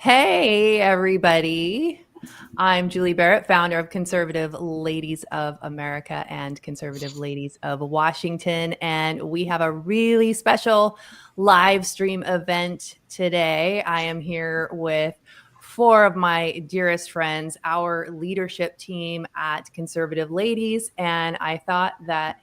Hey, everybody. I'm Julie Barrett, founder of Conservative Ladies of America and Conservative Ladies of Washington. And we have a really special live stream event today. I am here with four of my dearest friends, our leadership team at Conservative Ladies. And I thought that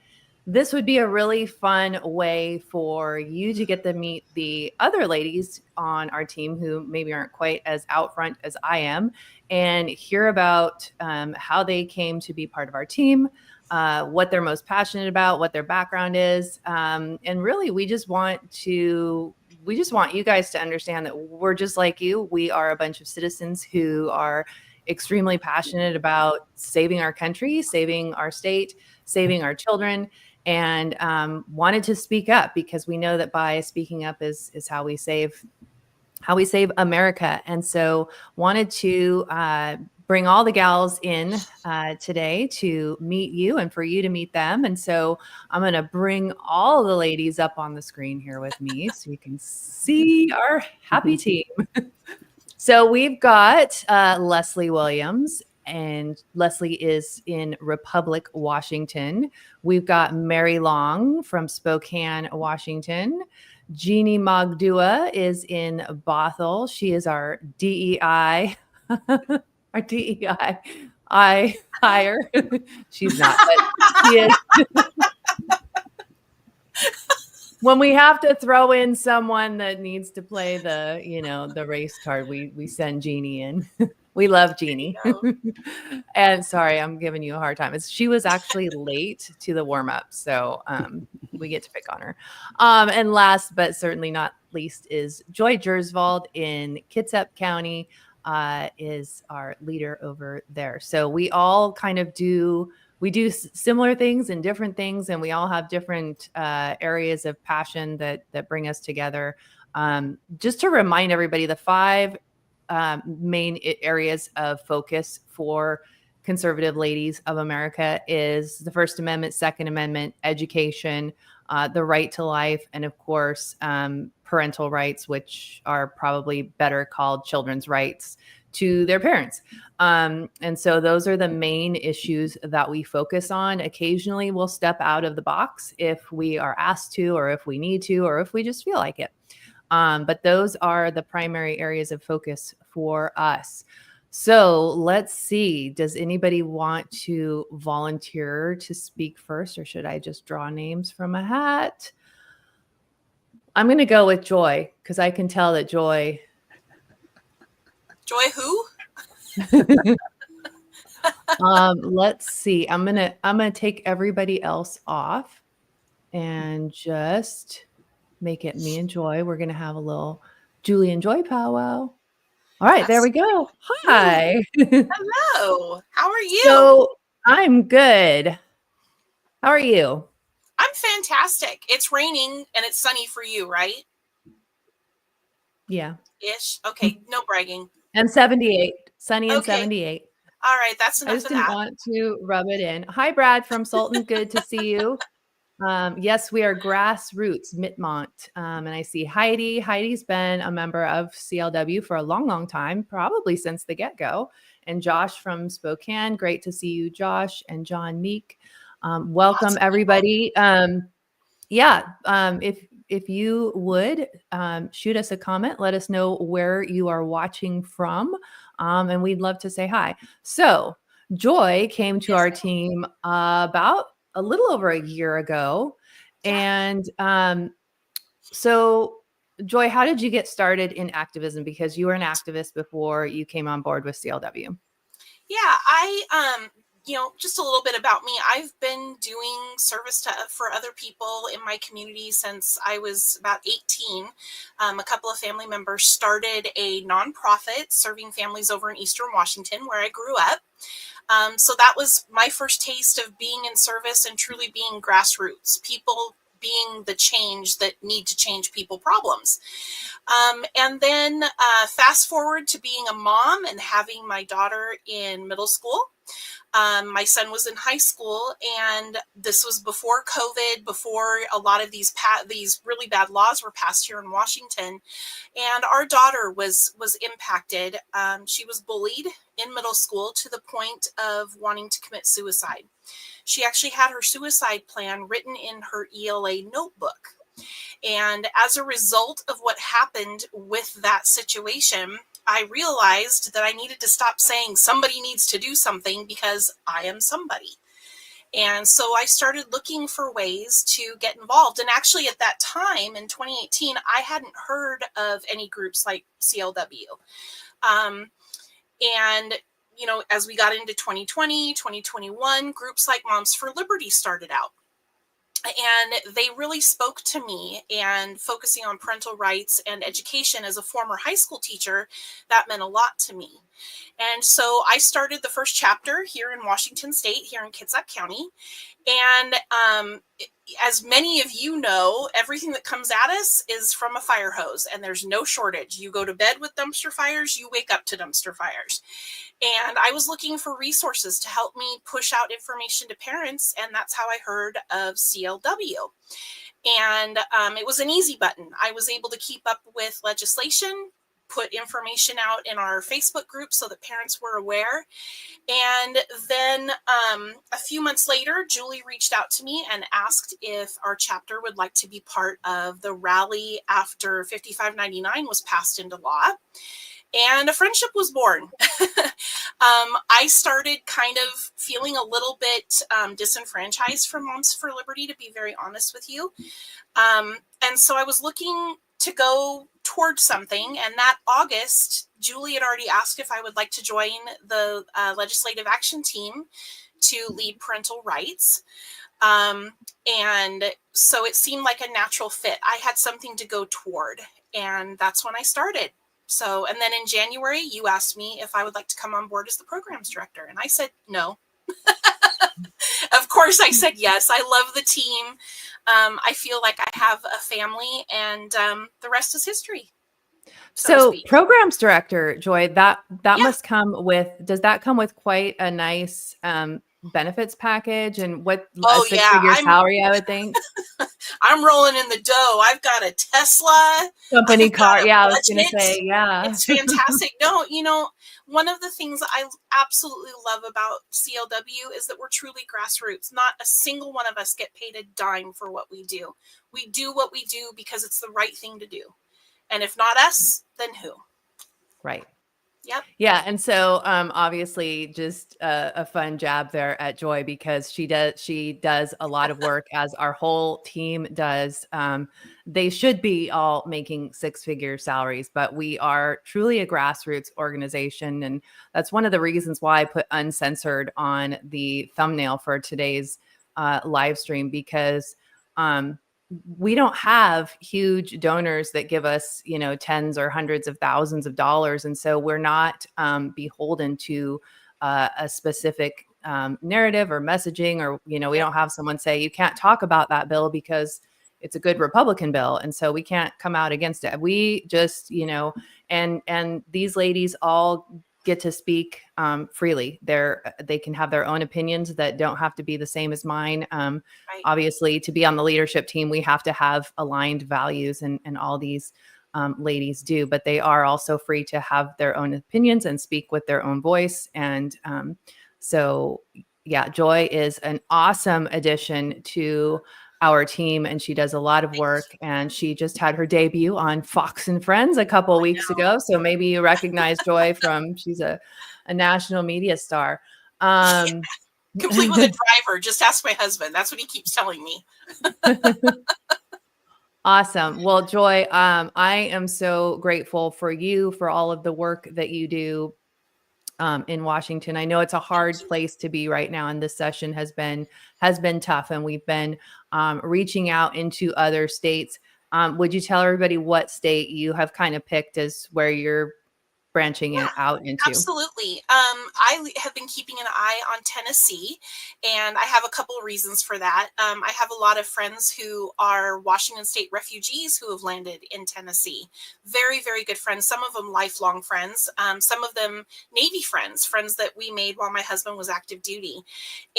this would be a really fun way for you to get to meet the other ladies on our team who maybe aren't quite as out front as I am and hear about how they came to be part of our team, what they're most passionate about, what their background is. And really, we just want you guys to understand that we're just like you. We are a bunch of citizens who are extremely passionate about saving our country, saving our state, saving our children, and wanted to speak up because we know that by speaking up is how we save America. And so wanted to bring all the gals in today to meet you and for you to meet them. And so I'm going to bring all the ladies up on the screen here with me so you can see our happy team. So we've got Leslie Williams, and Leslie is in Republic, Washington. We've got Mary Long from Spokane, Washington. Jeanie Magdua is in Bothell. She is our DEI, our DEI hire. She's not, but she is. When we have to throw in someone that needs to play the race card, we send Jeanie in. We love Jeanie. And sorry, I'm giving you a hard time. She was actually late to the warm-up, so we get to pick on her. And last but certainly not least is Joy Jersvald in Kitsap County, is our leader over there. So we all kind of do similar things and different things, and we all have different areas of passion that bring us together. Just to remind everybody, the five main areas of focus for Conservative Ladies of America is the First Amendment, Second Amendment, education, the right to life, and of course, parental rights, which are probably better called children's rights to their parents. And so those are the main issues that we focus on. Occasionally, we'll step out of the box if we are asked to, or if we need to, or if we just feel like it. But those are the primary areas of focus for us. So let's see. Does anybody want to volunteer to speak first, or should I just draw names from a hat? I'm going to go with Joy because I can tell that Joy. Joy who? Let's see. I'm gonna take everybody else off and just make it me and Joy. We're gonna have a little Julie and Joy powwow. All right, there we go. Hi. Hello. How are you? So I'm good. How are you? I'm fantastic. It's raining and it's sunny for you, right? Yeah. Ish. Okay. No bragging. And 78. Sunny and 78. All right. That's enough I just of didn't that. want to rub it in. Hi, Brad from Sultan. Good to see you. Yes, we are Grassroots Mittmont. And I see Heidi. Heidi's been a member of CLW for a long, long time, probably since the get-go. And Josh from Spokane. Great to see you, Josh. And John Meek. Welcome, awesome, everybody. If you would shoot us a comment, let us know where you are watching from. And we'd love to say hi. So Joy came to our team about a little over a year ago. And so Joy, how did you get started in activism? Because you were an activist before you came on board with CLW. Yeah, I just a little bit about me. I've been doing service for other people in my community since I was about 18. A couple of family members started a nonprofit serving families over in Eastern Washington, where I grew up. So that was my first taste of being in service and truly being grassroots, people being the change that need to change people problems. And then fast forward to being a mom and having my daughter in middle school. My son was in high school, and this was before COVID, before a lot of these really bad laws were passed here in Washington. And our daughter was impacted. She was bullied in middle school to the point of wanting to commit suicide. She actually had her suicide plan written in her ELA notebook. And as a result of what happened with that situation, I realized that I needed to stop saying somebody needs to do something because I am somebody. And so I started looking for ways to get involved. And actually at that time in 2018, I hadn't heard of any groups like CLW. And, you know, as we got into 2020, 2021, groups like Moms for Liberty started out. And they really spoke to me, and focusing on parental rights and education as a former high school teacher, that meant a lot to me. And so I started the first chapter here in Washington State, here in Kitsap County. And as many of you know, everything that comes at us is from a fire hose, and there's no shortage. You go to bed with dumpster fires, you wake up to dumpster fires. And I was looking for resources to help me push out information to parents, and that's how I heard of CLW. And it was an easy button. I was able to keep up with legislation, put information out in our Facebook group so that parents were aware. And then a few months later, Julie reached out to me and asked if our chapter would like to be part of the rally after 5599 was passed into law. And a friendship was born. I started kind of feeling a little bit disenfranchised from Moms for Liberty, to be very honest with you. And so I was looking to go towards something. And that August, Julie had already asked if I would like to join the legislative action team to lead parental rights. And so it seemed like a natural fit. I had something to go toward, and that's when I started. So, and then in January, you asked me if I would like to come on board as the programs director. And I said, no. Of course, I said yes. I love the team. I feel like I have a family, and the rest is history. So programs director, Joy, that must come with, does that come with quite a nice benefits package, and what a six-figure salary, I would think? I'm rolling in the dough. I've got a Tesla company car. Yeah, I was going to say, yeah. It's fantastic. No, you know, one of the things I absolutely love about CLW is that we're truly grassroots. Not a single one of us get paid a dime for what we do. We do what we do because it's the right thing to do. And if not us, then who? Right. Yep. Yeah. And so obviously just a fun jab there at Joy, because she does a lot of work, as our whole team does. They should be all making six-figure salaries, but we are truly a grassroots organization. And that's one of the reasons why I put Uncensored on the thumbnail for today's live stream, because we don't have huge donors that give us, you know, tens or hundreds of thousands of dollars. And so we're not beholden to a specific narrative or messaging, or, you know, we don't have someone say, you can't talk about that bill because it's a good Republican bill, and so we can't come out against it. We just, you know, and these ladies all get to speak freely. They can have their own opinions that don't have to be the same as mine. Right. Obviously, to be on the leadership team, we have to have aligned values, and all these ladies do, but they are also free to have their own opinions and speak with their own voice. And so, yeah, Joy is an awesome addition to our team, and she does a lot of work, and she just had her debut on Fox and Friends a couple of weeks ago. So maybe you recognize Joy she's a national media star. Complete with a driver. Just ask my husband. That's what he keeps telling me. Awesome. Well, Joy, I am so grateful for you, for all of the work that you do in Washington. I know it's a hard place to be right now, and this session has been tough, and we've been reaching out into other states. Would you tell everybody what state you have kind of picked as where you're branching Yeah, out into? absolutely. Have been keeping an eye on Tennessee, and I have a couple of reasons for that. I have a lot of friends who are Washington State refugees who have landed in Tennessee. Very, very good friends. Some of them lifelong friends. Some of them Navy friends, friends that we made while my husband was active duty.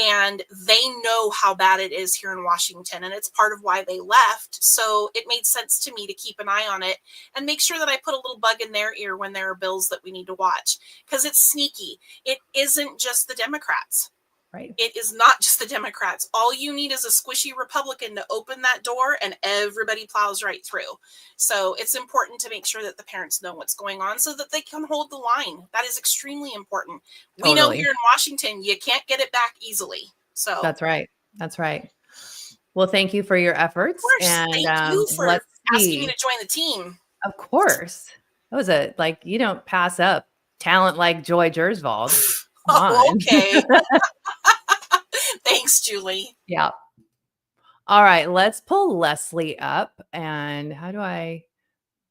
And they know how bad it is here in Washington, and it's part of why they left. So it made sense to me to keep an eye on it and make sure that I put a little bug in their ear when there are bills that we need to watch, because it's sneaky. It isn't just the Democrats. Right. It is not just the Democrats. All you need is a squishy Republican to open that door and everybody plows right through. So it's important to make sure that the parents know what's going on so that they can hold the line. That is extremely important. We know Totally. here in Washington, you can't get it back easily. So That's right. That's right. Well, thank you for your efforts. of course, And thank you for let's asking me see. to join the team. Of course. That was you don't pass up talent like Joy Gersvald. Come Oh, on. okay. Thanks, Julie. Yeah. All right. Let's pull Leslie up. And how do I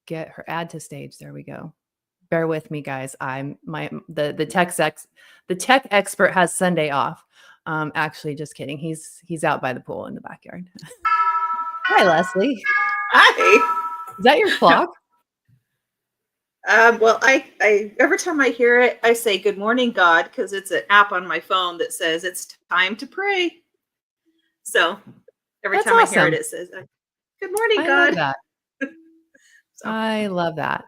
get her add to stage? There we go. Bear with me, guys. The tech expert has Sunday off. Actually, just kidding. He's out by the pool in the backyard. Hi, Leslie. Hi. Is that your clock? Well, I every time I hear it, I say "Good morning, God" because it's an app on my phone that says it's time to pray. So every That's time I hear awesome. it, it says "Good morning, I God." love that. So. I love that.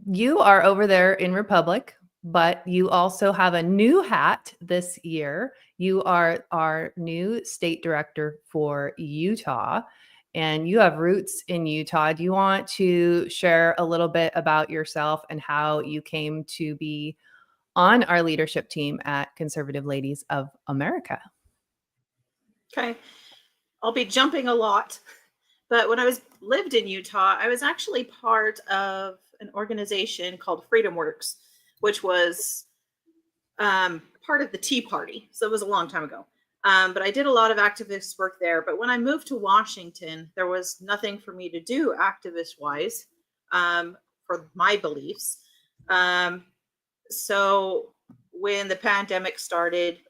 You are over there in Republic, but you also have a new hat this year. You are our new state director for Utah, and you have roots in Utah. Do you want to share a little bit about yourself and how you came to be on our leadership team at Conservative Ladies of America? Okay, I'll be jumping a lot, but when I lived in Utah, I was actually part of an organization called Freedom Works, which was part of the Tea Party. So it was a long time ago. But I did a lot of activist work there. But when I moved to Washington, there was nothing for me to do activist wise for my beliefs. So when the pandemic started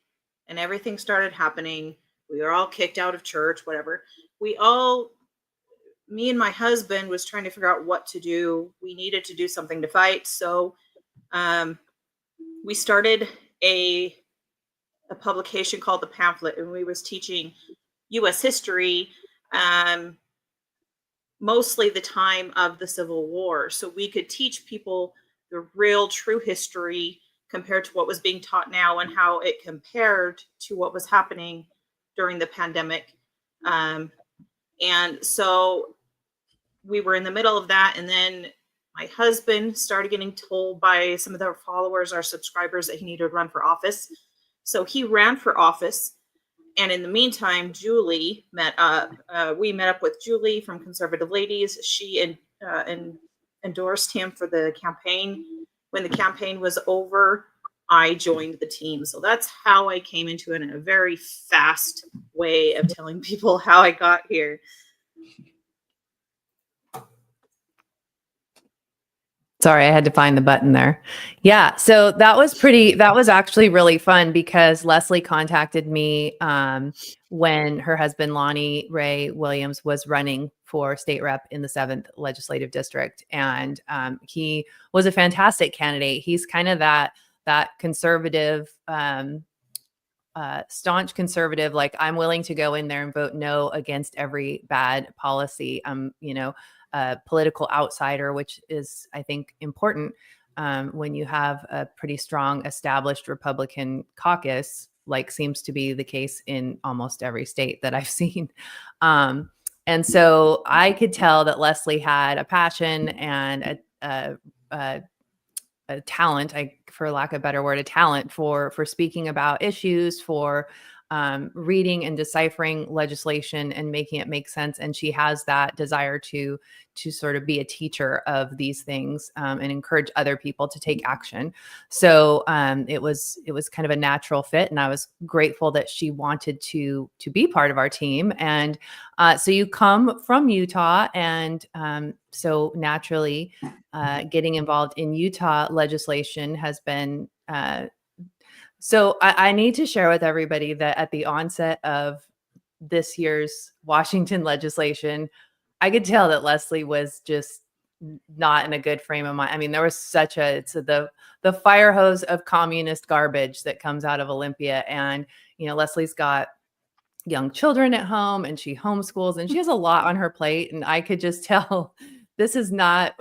and everything started happening, we were all kicked out of church, whatever. Me and my husband was trying to figure out what to do. We needed to do something to fight. So we started a publication called The Pamphlet, and we was teaching U.S. history, mostly the time of the Civil War. So we could teach people the real true history compared to what was being taught now and how it compared to what was happening during the pandemic. And so we were in the middle of that. And then my husband started getting told by some of our followers, our subscribers, that he needed to run for office. So he ran for office. And in the meantime, Julie met up. We met up with Julie from Conservative Ladies. She endorsed him for the campaign. When the campaign was over, I joined the team. So that's how I came into it, in a very fast way of telling people how I got here. Sorry, I had to find the button there. Yeah, so that was actually really fun because Leslie contacted me when her husband, Lonnie Ray Williams, was running for state rep in the 7th Legislative District. And he was a fantastic candidate. He's kind of that conservative, staunch conservative, like I'm willing to go in there and vote no against every bad policy. A political outsider, which is, I think, important when you have a pretty strong established Republican caucus, like seems to be the case in almost every state that I've seen. And so I could tell that Leslie had a passion and a talent, for lack of a better word, a talent for speaking about issues, for reading and deciphering legislation and making it make sense. And she has that desire to sort of be a teacher of these things, and encourage other people to take action. So it was kind of a natural fit, and I was grateful that she wanted to be part of our team. And so you come from Utah, and so naturally, getting involved in Utah legislation has been. So I need to share with everybody that at the onset of this year's Washington legislation, I could tell that Leslie was just not in a good frame of mind. I mean, there was such it's the fire hose of communist garbage that comes out of Olympia. And, Leslie's got young children at home, and she homeschools, and she has a lot on her plate. And I could just tell this is not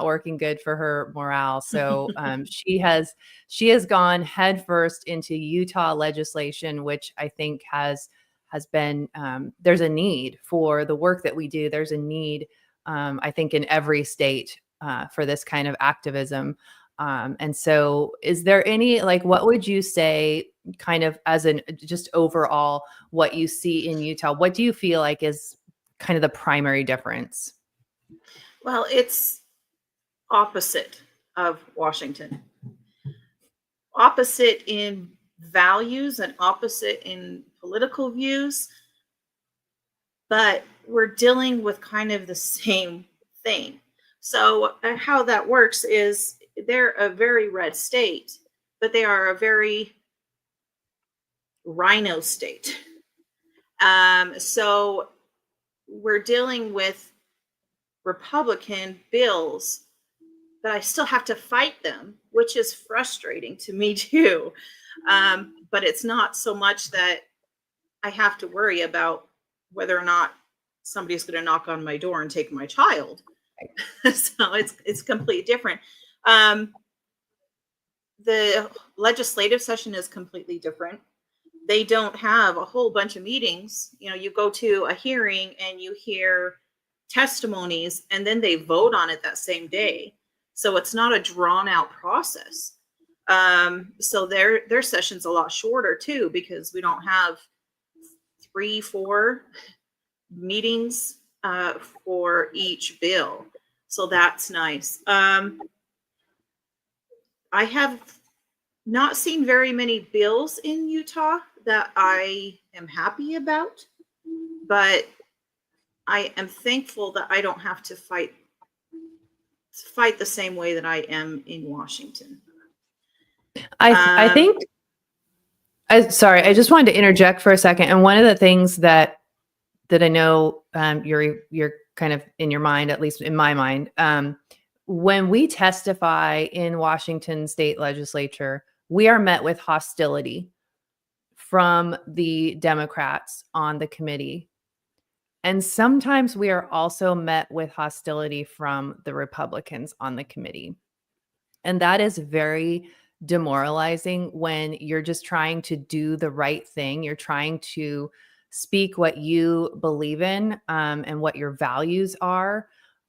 working good for her morale. So she has gone headfirst into Utah legislation, which I think has been, there's a need for the work that we do. There's a need, I think, in every state for this kind of activism. And so is there any, what would you say kind of as just overall what you see in Utah? What do you feel like is kind of the primary difference? Well, it's opposite of Washington. Opposite in values and opposite in political views, but we're dealing with kind of the same thing. So how that works is they're a very red state, but they are a very rhino state. So we're dealing with Republican bills, but I still have to fight them, which is frustrating to me too. But it's not so much that I have to worry about whether or not somebody's going to knock on my door and take my child. So it's completely different. The legislative session is completely different. They don't have a whole bunch of meetings. You go to a hearing and you hear testimonies, and then they vote on it that same day. So it's not a drawn out process. So their session's a lot shorter too, because we don't have 3-4 meetings for each bill. So that's nice. I have not seen very many bills in Utah that I am happy about, but I am thankful that I don't have to fight the same way that I am in Washington. I think, sorry, I just wanted to interject for a second. And one of the things that I know you're kind of in your mind, at least in my mind, when we testify in Washington state legislature, we are met with hostility from the Democrats on the committee. And sometimes we are also met with hostility from the Republicans on the committee. And that is very demoralizing when you're just trying to do the right thing. You're trying to speak what you believe in, and what your values are.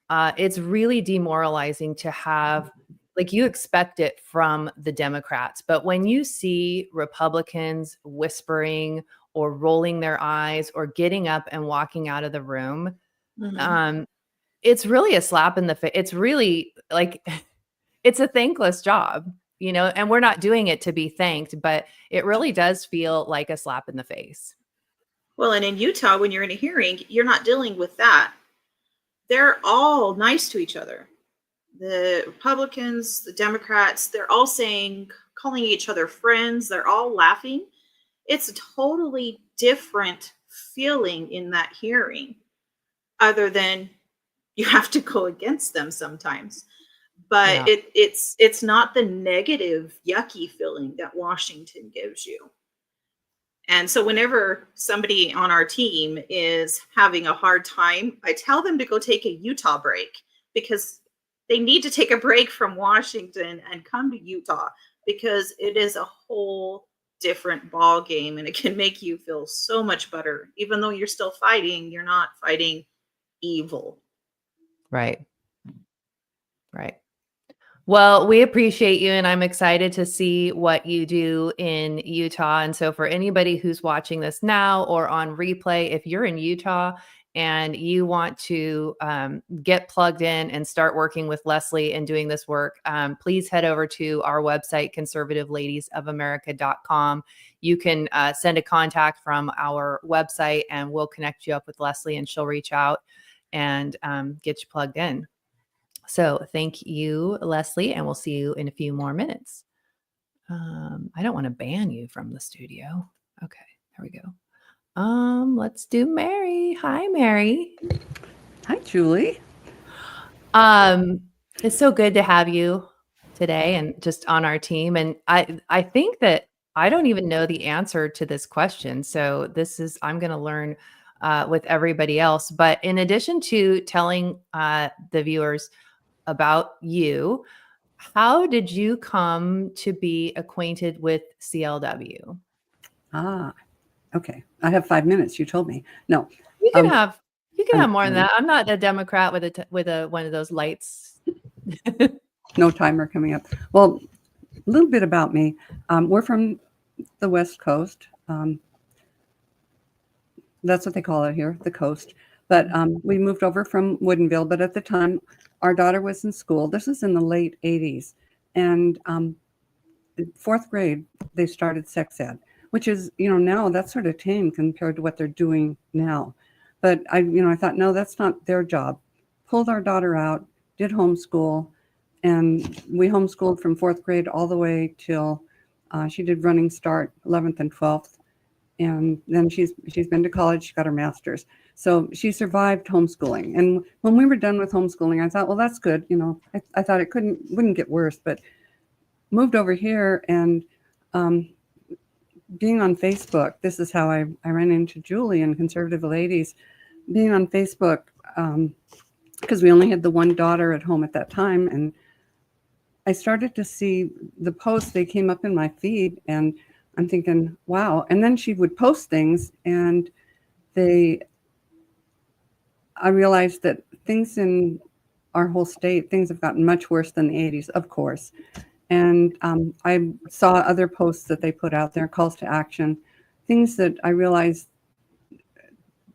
It's really demoralizing to have, you expect it from the Democrats, but when you see Republicans whispering or rolling their eyes or getting up and walking out of the room, it's really a slap in the face. It's really it's a thankless job, and we're not doing it to be thanked, but it really does feel like a slap in the face. Well, and in Utah, when you're in a hearing, you're not dealing with that. They're all nice to each other. The Republicans, the Democrats, they're all calling each other friends. They're all laughing. It's a totally different feeling in that hearing, other than you have to go against them sometimes. But yeah, it's not the negative, yucky feeling that Washington gives you. And so whenever somebody on our team is having a hard time, I tell them to go take a Utah break, because they need to take a break from Washington and come to Utah, because it is a whole different ball game, and it can make you feel so much better. Even though you're still fighting, you're not fighting evil. Right. Well, we appreciate you, and I'm excited to see what you do in Utah. And so, for anybody who's watching this now or on replay, if you're in Utah and you want to get plugged in and start working with Leslie and doing this work, please head over to our website, conservativeladiesofamerica.com. You can send a contact from our website, and we'll connect you up with Leslie, and she'll reach out and get you plugged in. So thank you, Leslie, and we'll see you in a few more minutes. I don't want to ban you from the studio. Okay, there we go. Let's do Mary. Hi, Mary. Hi, Julie. It's so good to have you today and just on our team. And I think that I don't even know the answer to this question. So I'm going to learn with everybody else. But in addition to telling the viewers about you, how did you come to be acquainted with CLW? Okay. I have 5 minutes. You told me. No, You can have more than that. I'm not a Democrat with one of those lights. no timer coming up. Well, a little bit about me. We're from the West Coast. That's what they call it here, the coast. But we moved over from Woodinville. But at the time, our daughter was in school. This is in the late 80s. And in 4th grade, they started sex ed, which is, now that's sort of tame compared to what they're doing now. But I thought, no, that's not their job. Pulled our daughter out, did homeschool, and we homeschooled from 4th grade all the way till she did Running Start, 11th and 12th. And then she's been to college, she got her master's. So she survived homeschooling. And when we were done with homeschooling, I thought, well, that's good. I thought it wouldn't get worse, but moved over here and being on Facebook, this is how I ran into Julie and Conservative Ladies. Being on Facebook, because we only had the one daughter at home at that time. And I started to see the posts, they came up in my feed, and I'm thinking, wow. And then she would post things, and I realized that things in our whole state, things have gotten much worse than the 80s, of course. And I saw other posts that they put out there, calls to action, things that I realized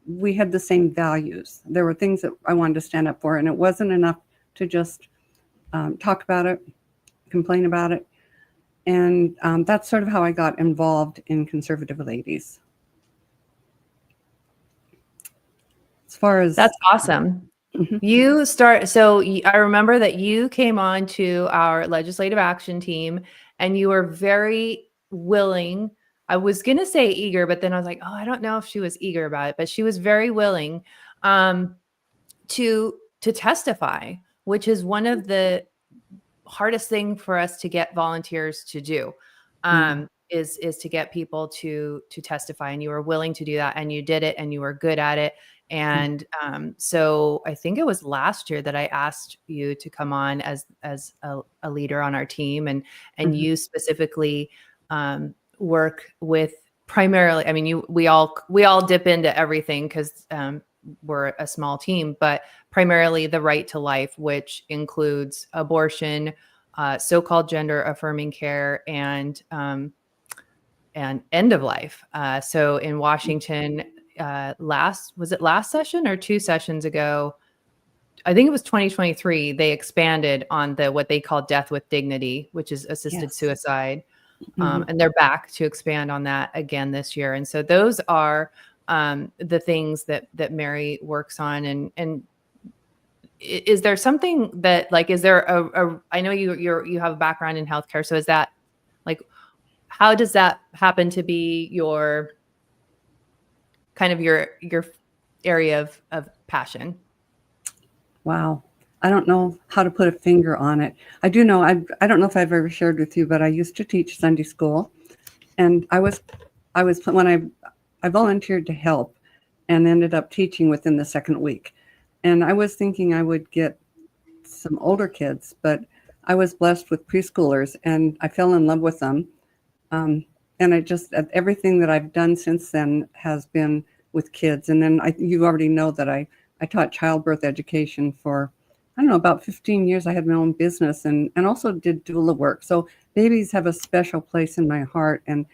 we had the same values. There were things that I wanted to stand up for, and it wasn't enough to just talk about it, complain about it. And that's sort of how I got involved in Conservative Ladies. As far as that's awesome. I remember that you came on to our legislative action team, and you were very willing. I was going to say eager, but then I was like, oh, I don't know if she was eager about it, but she was very willing to testify, which is one of the hardest thing for us to get volunteers to do. Is to get people to testify, and you were willing to do that, and you did it, and you were good at it. And so I think it was last year that I asked you to come on as a leader on our team, and you specifically work with primarily. I mean, we all dip into everything because we're a small team, but primarily the right to life, which includes abortion, so-called gender affirming care, and end of life. So in Washington, last session or 2 sessions ago, I think it was 2023, they expanded on what they call death with dignity, which is assisted suicide. And they're back to expand on that again this year. And so those are the things that Mary works on. And is there something that, like, is there I know you have a background in healthcare. So is that, like, how does that happen to be your kind of your area of passion? Wow. I don't know how to put a finger on it. I do know, I don't know if I've ever shared with you, but I used to teach Sunday school, and I volunteered to help and ended up teaching within the 2nd week. And I was thinking I would get some older kids, but I was blessed with preschoolers, and I fell in love with them. And everything that I've done since then has been with kids. And then you already know that I taught childbirth education for I don't know, about 15 years, I had my own business and also did doula work. So babies have a special place in my heart. And,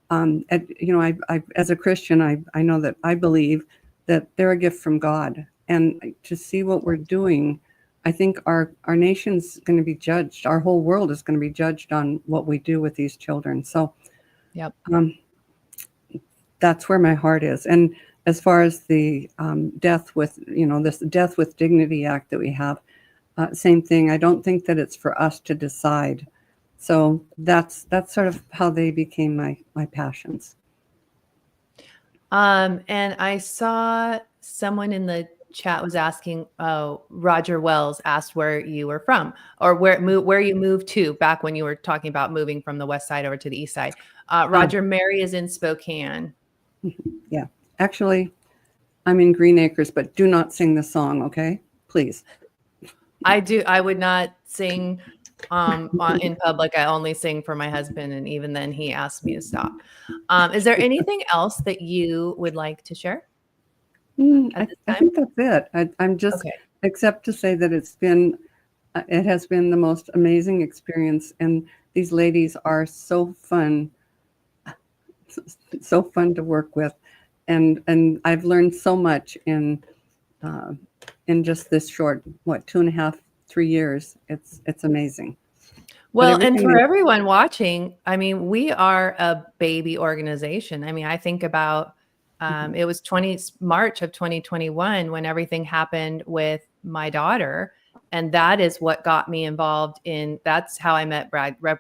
I as a Christian, I know that I believe that they're a gift from God. And to see what we're doing, I think our nation's going to be judged. Our whole world is going to be judged on what we do with these children. So Yep. That's where my heart is. And as far as the death with, this Death with Dignity Act that we have, same thing. I don't think that it's for us to decide. So that's sort of how they became my passions. And I saw someone in the chat was asking, Roger Wells asked where you were from or where you moved to back when you were talking about moving from the west side over to the east side. Roger, Mary is in Spokane. Yeah, actually, I'm in Green Acres, but do not sing the song, okay? Please. I would not sing in public. I only sing for my husband, and even then he asked me to stop. Is there anything else that you would like to share? I think that's it. I'm just, okay. Except to say that it has been the most amazing experience, and these ladies are so fun to work with, and I've learned so much in just this short 2.5, 3 years. It's amazing. Well, and for everyone watching, I mean, we are a baby organization. I mean, I think about it was March of 2021 when everything happened with my daughter. And that is what got me involved that's how I met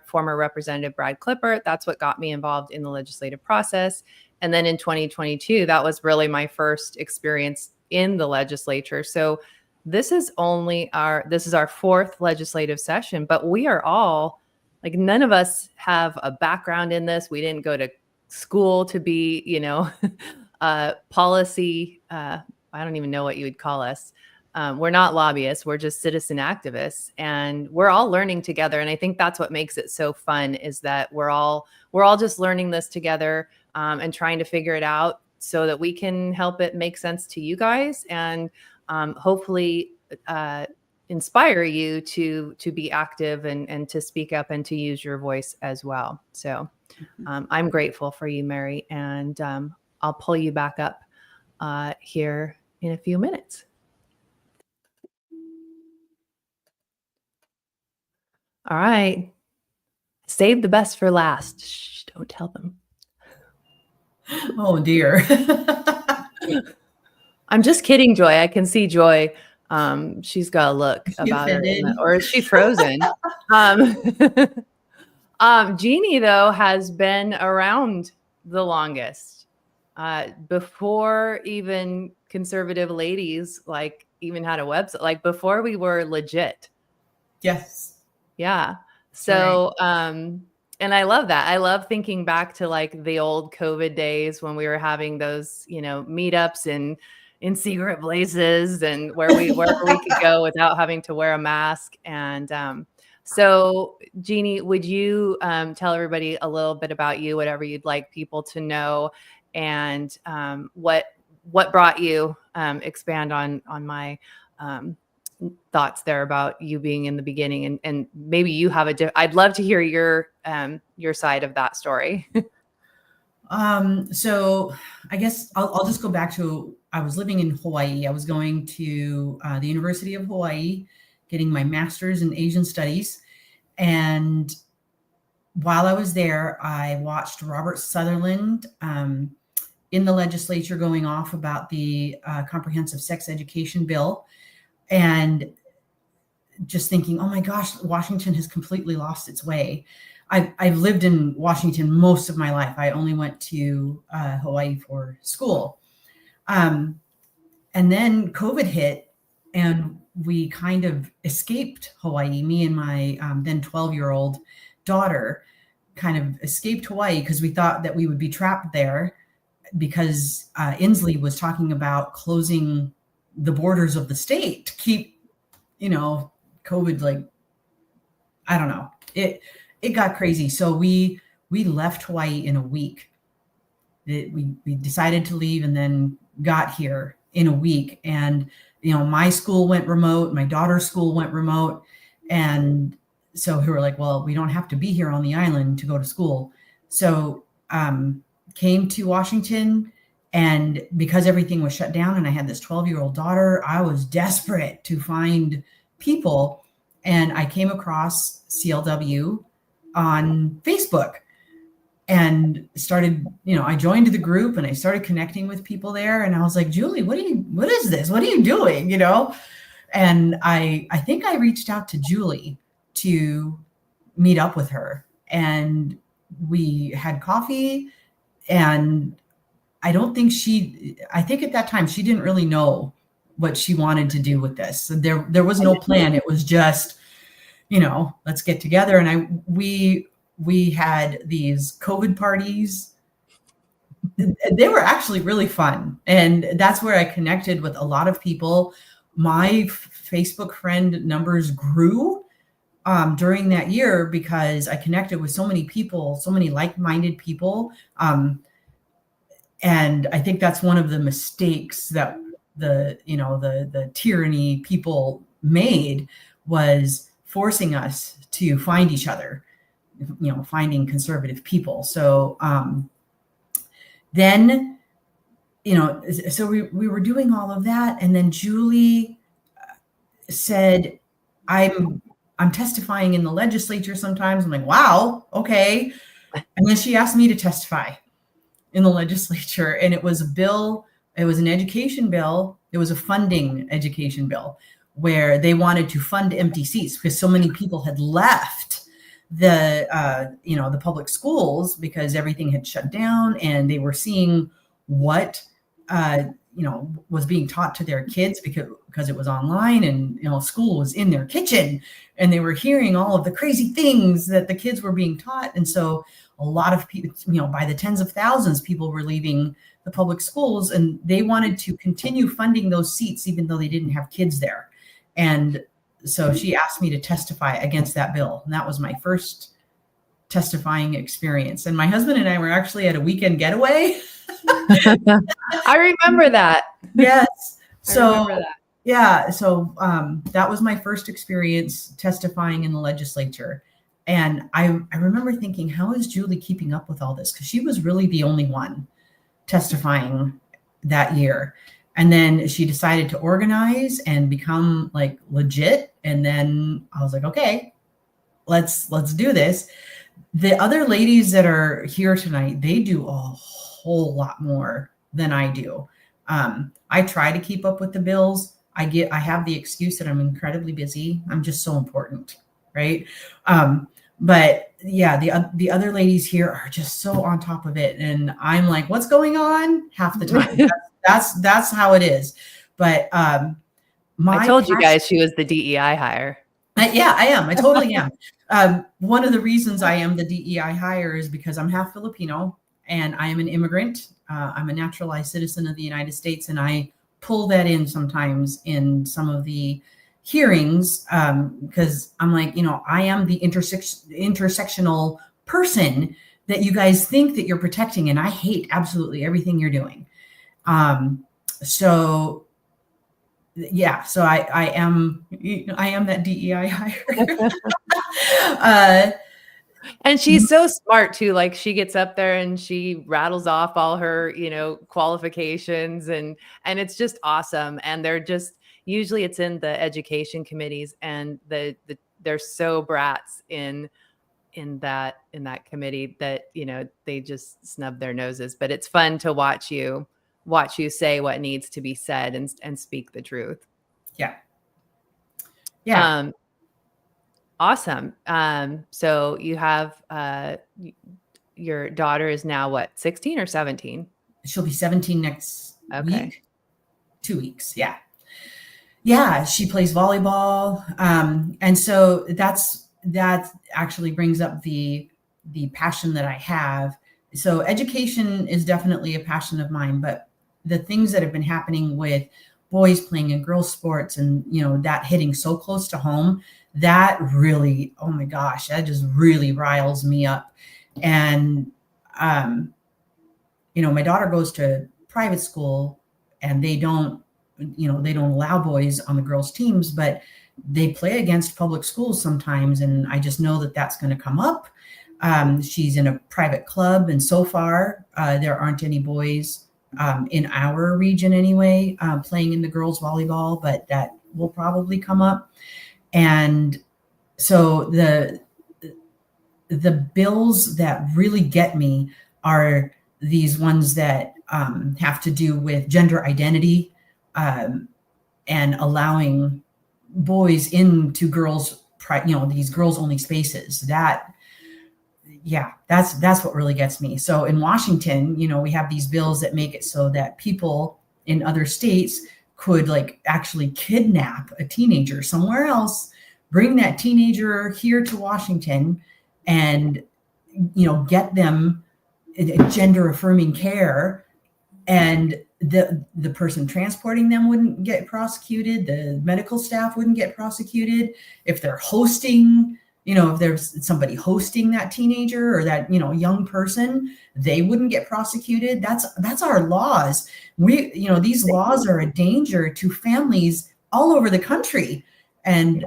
former Representative Brad Clippert. That's what got me involved in the legislative process. And then in 2022, that was really my first experience in the legislature. So this is our fourth legislative session, but we are all none of us have a background in this. We didn't go to school to be, policy. I don't even know what you would call us. We're not lobbyists. We're just citizen activists, and we're all learning together. And I think that's what makes it so fun is that we're all just learning this together and trying to figure it out so that we can help it make sense to you guys and hopefully inspire you to be active and to speak up and to use your voice as well. So I'm grateful for you, Mary, and I'll pull you back up here in a few minutes. All right. Save the best for last. Shh, don't tell them. Oh, dear. I'm just kidding, Joy. I can see Joy. She's got a look about her. Or is she frozen? Jeanie, though, has been around the longest. Before even conservative ladies even had a website, before we were legit. Yes. Yeah. So, right. And I love that. I love thinking back to the old COVID days when we were having those, meetups in secret places and wherever we could go without having to wear a mask. And so, Jeanie, would you tell everybody a little bit about you, whatever you'd like people to know, and what brought you? Expand on my thoughts there about you being in the beginning, and maybe you have I'd love to hear your side of that story. So I guess I'll just go back to, I was living in Hawaii. I was going to the University of Hawaii, getting my master's in Asian studies. And while I was there, I watched Robert Sutherland in the legislature going off about the comprehensive sex education bill. And just thinking, oh my gosh, Washington has completely lost its way. I've lived in Washington most of my life. I only went to Hawaii for school. And then COVID hit and we kind of escaped Hawaii. Me and my then 12-year-old daughter kind of escaped Hawaii because we thought that we would be trapped there because Inslee was talking about closing the borders of the state to keep, COVID, I don't know. It got crazy. So we left Hawaii in a week. We decided to leave and then got here in a week. And, my school went remote, my daughter's school went remote. And so we were like, well, we don't have to be here on the island to go to school. So came to Washington, and because everything was shut down and I had this 12-year-old daughter, I was desperate to find people. And I came across CLW on Facebook and started, I joined the group and I started connecting with people there. And I was like, Julie, what is this? What are you doing? And I think I reached out to Julie to meet up with her, and we had coffee. And I think at that time she didn't really know what she wanted to do with this. So there was no plan. It was just, let's get together. And we had these COVID parties. They were actually really fun. And that's where I connected with a lot of people. My Facebook friend numbers grew during that year because I connected with so many people, so many like-minded people. And I think that's one of the mistakes that the tyranny people made, was forcing us to find each other, finding conservative people. So then, so we were doing all of that. And then Julie said, I'm testifying in the legislature sometimes. I'm like, wow, okay. And then she asked me to testify in the legislature, and it was a bill. It was an education bill. It was a funding education bill where they wanted to fund empty seats because so many people had left the public schools because everything had shut down, and they were seeing what was being taught to their kids because it was online, and school was in their kitchen, and they were hearing all of the crazy things that the kids were being taught. And so a lot of people, by the tens of thousands, people were leaving the public schools, and they wanted to continue funding those seats even though they didn't have kids there. And so she asked me to testify against that bill, and that was my first testifying experience. And my husband and I were actually at a weekend getaway. I remember that. Yes. So I remember that. Yeah. So that was my first experience testifying in the legislature. And I remember thinking, how is Julie keeping up with all this? Because she was really the only one testifying that year. And then she decided to organize and become like legit. And then I was like, okay, let's do this. The other ladies that are here tonight, they do a whole lot more than I do. I try to keep up with the bills. I have the excuse that I'm incredibly busy. I'm just so important, right? But yeah, the other ladies here are just so on top of it, and I'm like, what's going on? Half the time. That's how it is. But I told you guys she was the DEI hire. Yeah, I am. I totally am. One of the reasons I am the DEI hire is because I'm half Filipino and I am an immigrant. I'm a naturalized citizen of the United States, and I pull that in sometimes in some of the hearings because I'm like, I am the intersectional person that you guys think that you're protecting, and I hate absolutely everything you're doing. So yeah, so I am that DEI hire. And she's so smart too. Like, she gets up there and she rattles off all her, qualifications, and it's just awesome. And they're just, usually it's in the education committees, and they're so brats in that committee that, they just snub their noses. But it's fun to watch you say what needs to be said and speak the truth. Yeah. Yeah. Awesome. So you have your daughter is now what, 16 or 17? She'll be 17 next week. 2 weeks. Yeah. Yeah. She plays volleyball. And so that actually brings up the passion that I have. So education is definitely a passion of mine, but the things that have been happening with boys playing in girls sports and, that hitting so close to home, that really, oh my gosh, that just really riles me up. And, my daughter goes to private school, and they don't they don't allow boys on the girls' teams, but they play against public schools sometimes. And I just know that that's going to come up. She's in a private club, and so far there aren't any boys in our region anyway playing in the girls' volleyball, but that will probably come up. And so the bills that really get me are these ones that have to do with gender identity and allowing boys into girls, these girls only spaces. That's what really gets me. So in Washington, we have these bills that make it so that people in other states could actually kidnap a teenager somewhere else, bring that teenager here to Washington, and get them gender affirming care, and the person transporting them wouldn't get prosecuted, the medical staff wouldn't get prosecuted. If they're hosting, if there's somebody hosting that teenager or that young person, they wouldn't get prosecuted. That's our laws. These laws are a danger to families all over the country, and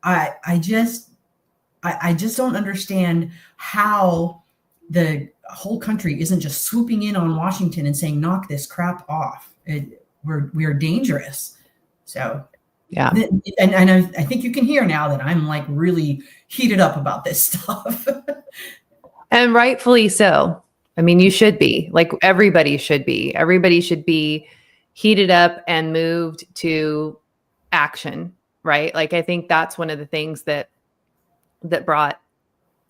I just don't understand how the whole country isn't just swooping in on Washington and saying, knock this crap off. We're dangerous. So, yeah. And I think you can hear now that I'm really heated up about this stuff. And rightfully so. I mean, you should be, everybody should be. Everybody should be heated up and moved to action, right? I think that's one of the things that brought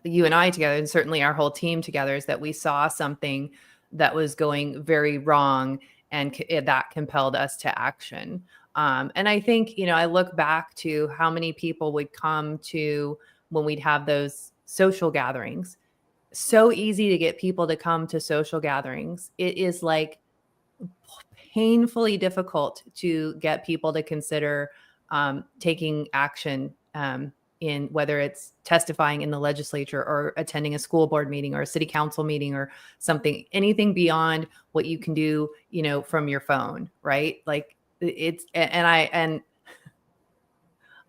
you and I together, and certainly our whole team together, is that we saw something that was going very wrong, and that compelled us to action. And I think, I look back to how many people would come to when we'd have those social gatherings. So easy to get people to come to social gatherings. It is painfully difficult to get people to consider taking action in whether it's testifying in the legislature or attending a school board meeting or a city council meeting or something, anything beyond what you can do, from your phone, right? I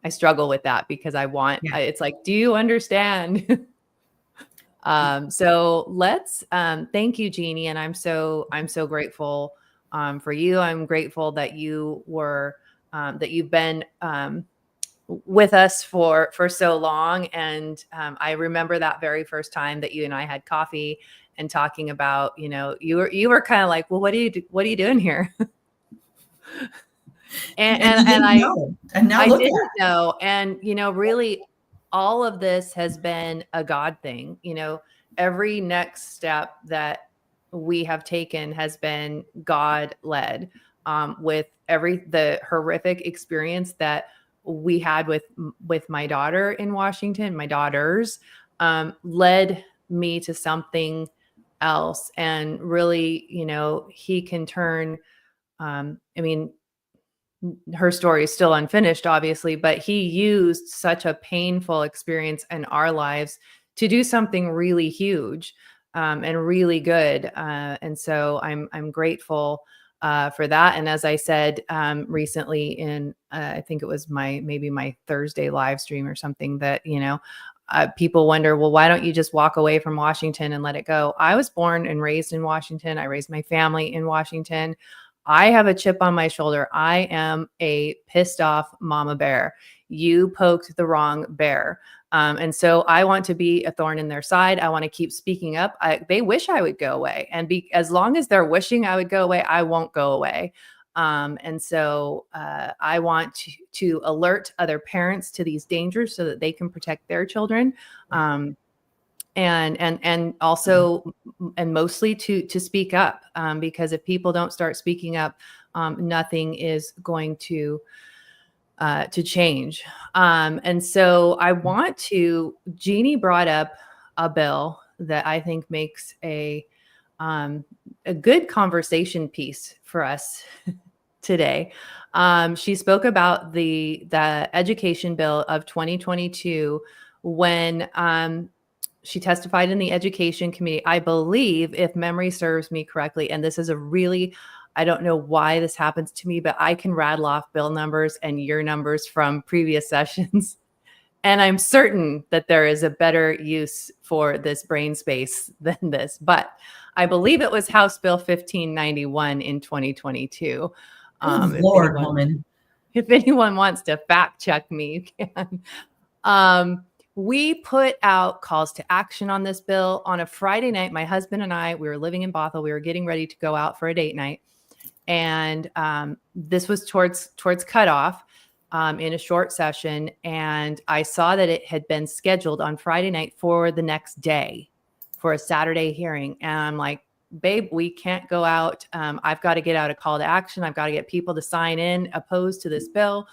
struggle with that because it's do you understand? So let's thank you, Jeanie. And I'm so grateful for you. I'm grateful that you were that you've been with us for so long. And I remember that very first time that you and I had coffee and talking about, you were kind of like, well, what are you doing here? and now I didn't know. And, really all of this has been a God thing. Every next step that we have taken has been God led, with the horrific experience that we had with my daughter in Washington. My daughters led me to something else, and really, he can turn. Her story is still unfinished, obviously, but he used such a painful experience in our lives to do something really huge and really good. And so I'm grateful for that. And as I said recently in, I think it was maybe my Thursday live stream or something, that, people wonder, well, why don't you just walk away from Washington and let it go? I was born and raised in Washington. I raised my family in Washington. I have a chip on my shoulder. I am a pissed off mama bear. You poked the wrong bear. And so I want to be a thorn in their side. I want to keep speaking up. They wish I would go away. And as long as they're wishing I would go away, I won't go away. And so I want to alert other parents to these dangers so that they can protect their children. And also, and mostly to speak up, because if people don't start speaking up, nothing is going to change. And so I want Jeanie brought up a bill that I think makes a good conversation piece for us today. She spoke about the education bill of 2022 when she testified in the education committee, I believe, if memory serves me correctly. And this is a really I don't know why this happens to me, but I can rattle off bill numbers and year numbers from previous sessions. And I'm certain that there is a better use for this brain space than this. But I believe it was House Bill 1591 in 2022. Lord, woman. If anyone wants to fact check me, you can. We put out calls to action on this bill on a Friday night. My husband and I, we were living in Bothell. We were getting ready to go out for a date night. And this was towards cutoff in a short session. And I saw that it had been scheduled on Friday night for the next day for a Saturday hearing. And I'm like, babe, we can't go out. I've got to get out a call to action. I've got to get people to sign in opposed to this bill.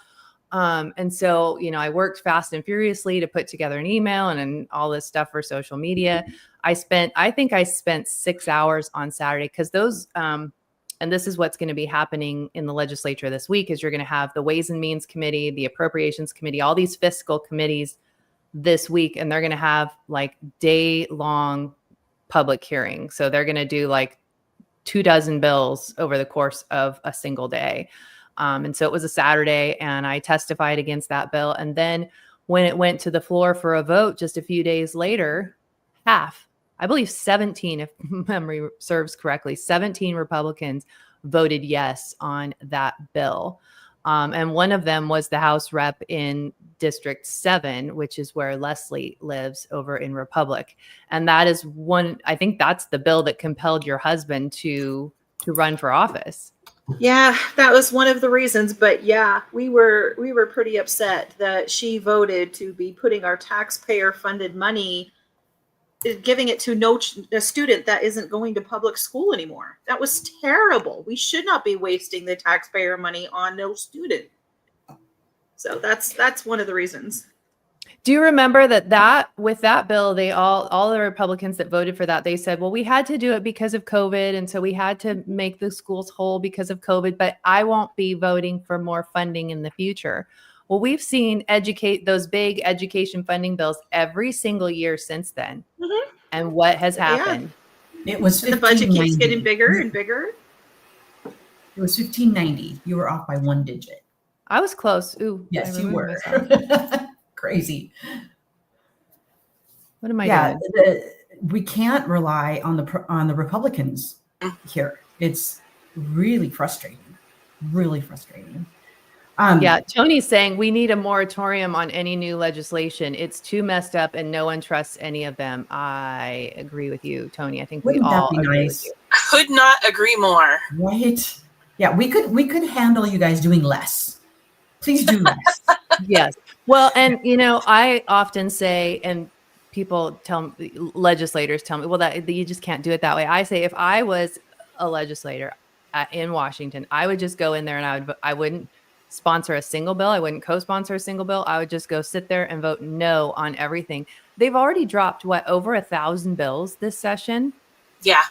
And so, you know, I worked fast and furiously to put together an email and all this stuff for social media. I think I spent 6 hours on Saturday because those, and this is what's going to be happening in the legislature this week is you're going to have the Ways and Means Committee, the Appropriations Committee, all these fiscal committees this week, and they're going to have like day-long public hearings. So they're going to do like 24 bills over the course of a single day. And so it was a Saturday and I testified against that bill. And then when it went to the floor for a vote just a few days later, I believe 17, if memory serves correctly, 17 Republicans voted yes on that bill. And one of them was the House rep in District 7, which is where Leslie lives over in Republic. And that is I think that's the bill that compelled your husband to run for office. Yeah, that was one of the reasons. But yeah, we were pretty upset that she voted to be putting our taxpayer funded money, giving it to a student that isn't going to public school anymore. That was terrible. We should not be wasting the taxpayer money on no student. So that's one of the reasons. Do you remember that with that bill, they all the Republicans that voted for that, they said, well, we had to do it because of COVID. And so we had to make the schools whole because of COVID, but I won't be voting for more funding in the future. Well, we've seen those big education funding bills every single year since then. Mm-hmm. And what has happened? Yeah. It was the budget keeps getting bigger and bigger. It was 1590. You were off by one digit. I was close. Ooh, yes, you were. Crazy. What am I doing? We can't rely on the Republicans here. It's really frustrating. Really frustrating. Yeah, Tony's saying we need a moratorium on any new legislation. It's too messed up and no one trusts any of them. I agree with you, Tony. I think Wouldn't we all that be agree nice? with you. Could not agree more. Right? Yeah, we could handle you guys doing less. Please do less. Yes. Well, and you know, I often say, and legislators tell me, well, that you just can't do it that way. I say, if I was a legislator in Washington, I would just go in there and I wouldn't sponsor a single bill. I wouldn't co-sponsor a single bill. I would just go sit there and vote no on everything. They've already dropped over 1,000 bills this session. Yeah.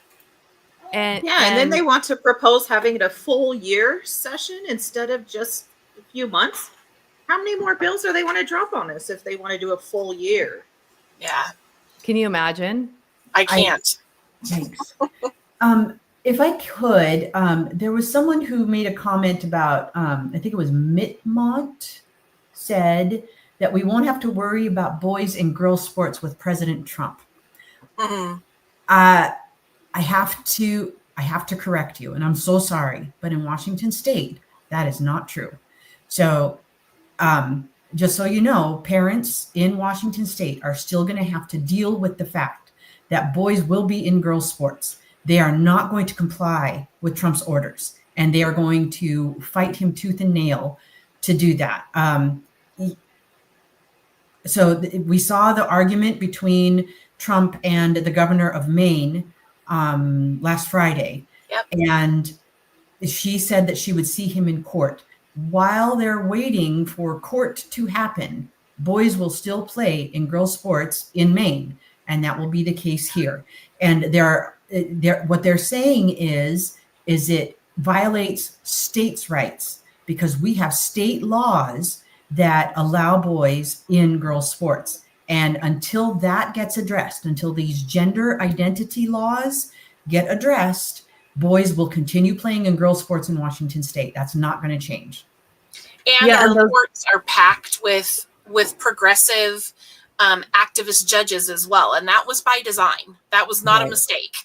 And then they want to propose having it a full year session instead of just a few months. How many more bills do they want to drop on us if they want to do a full year? Yeah. Can you imagine? I can't. Thanks. If I could, there was someone who made a comment about, I think it was Mittmont, said that we won't have to worry about boys and girls sports with President Trump. Mm-hmm. I have to correct you, and I'm so sorry, but in Washington State, that is not true. So just so you know, parents in Washington State are still going to have to deal with the fact that boys will be in girls sports. They are not going to comply with Trump's orders, and they are going to fight him tooth and nail to do that. We saw the argument between Trump and the governor of Maine last Friday. Yep. And she said that she would see him in court. While they're waiting for court to happen, boys will still play in girls sports in Maine, and that will be the case here. And what they're saying is it violates states' rights because we have state laws that allow boys in girls sports. And until that gets addressed, until these gender identity laws get addressed, boys will continue playing in girls sports in Washington State. That's not going to change. And Yeah, our courts are packed with progressive activist judges as well. And that was by design. That was not a mistake.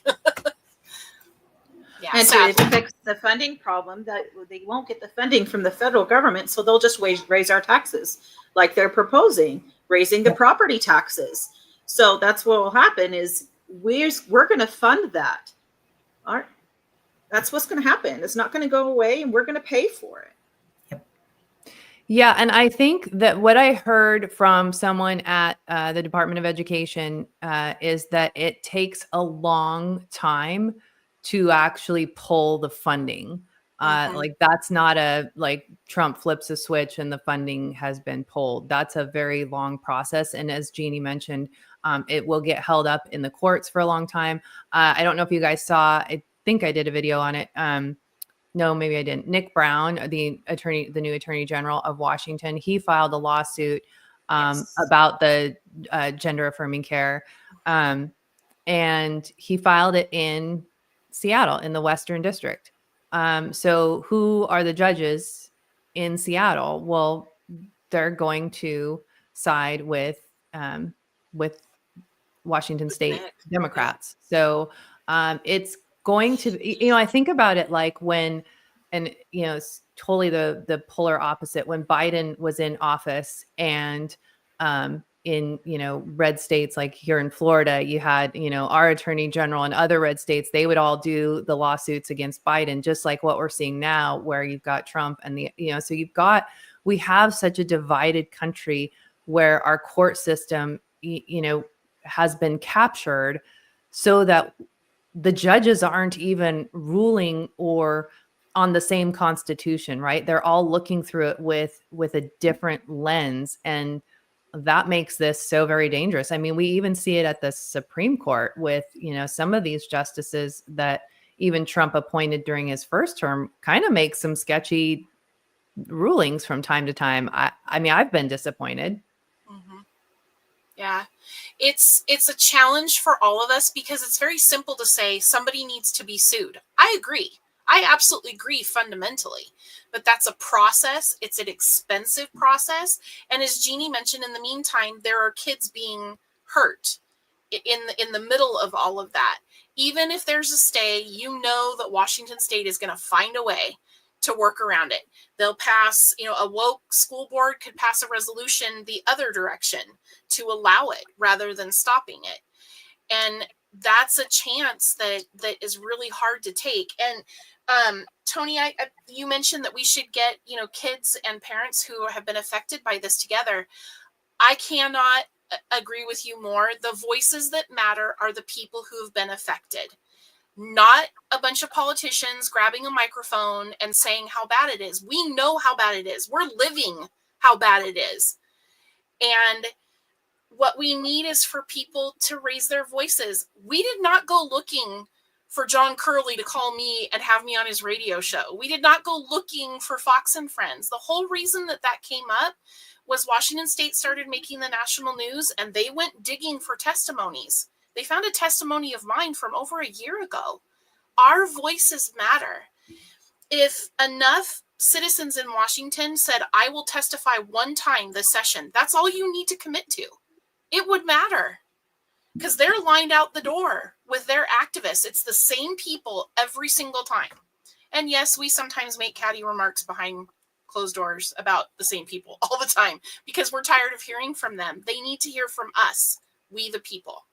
Yeah, and sadly. to fix the funding problem, that they won't get the funding from the federal government, so they'll just raise our taxes like they're proposing, raising the property taxes. So that's what will happen is we're going to fund that. All right. That's what's going to happen. It's not going to go away, and we're going to pay for it. Yeah, and I think that what I heard from someone at the Department of Education is that it takes a long time to actually pull the funding. Like that's not like Trump flips a switch and the funding has been pulled. That's a very long process. And as Jeanie mentioned, it will get held up in the courts for a long time. I don't know if you guys saw, I think I did a video on it. No, maybe I didn't. Nick Brown, the new attorney general of Washington, he filed a lawsuit about the gender affirming care. And he filed it in Seattle in the Western District. So who are the judges in Seattle? Well, they're going to side with Washington State Democrats. So it's going to be, I think about it like when, and it's totally the polar opposite when Biden was in office and in red states like here in Florida, you had our attorney general and other red states, they would all do the lawsuits against Biden, just like what we're seeing now, where you've got Trump and so we have such a divided country where our court system has been captured so that the judges aren't even ruling or on the same constitution, right? They're all looking through it with a different lens. And that makes this so very dangerous. I mean, we even see it at the Supreme Court with, some of these justices that even Trump appointed during his first term kind of make some sketchy rulings from time to time. I mean, I've been disappointed. Mm-hmm. Yeah, it's a challenge for all of us because it's very simple to say somebody needs to be sued. I agree. I absolutely agree fundamentally, but that's a process. It's an expensive process. And as Jeanie mentioned, in the meantime, there are kids being hurt in the middle of all of that. Even if there's a stay, that Washington State is going to find a way to work around it. They'll pass, a woke school board could pass a resolution the other direction to allow it rather than stopping it. And that's a chance that is really hard to take. And Tony, you mentioned that we should get, kids and parents who have been affected by this together. I cannot agree with you more. The voices that matter are the people who have been affected, not a bunch of politicians grabbing a microphone and saying how bad it is. We know how bad it is. We're living how bad it is. And what we need is for people to raise their voices. We did not go looking for John Curley to call me and have me on his radio show. We did not go looking for Fox and Friends. The whole reason that came up was Washington State started making the national news and they went digging for testimonies. They found a testimony of mine from over a year ago. Our voices matter. If enough citizens in Washington said, I will testify one time this session, that's all you need to commit to. It would matter because they're lined out the door with their activists. It's the same people every single time. And yes, we sometimes make catty remarks behind closed doors about the same people all the time because we're tired of hearing from them. They need to hear from us, we the people.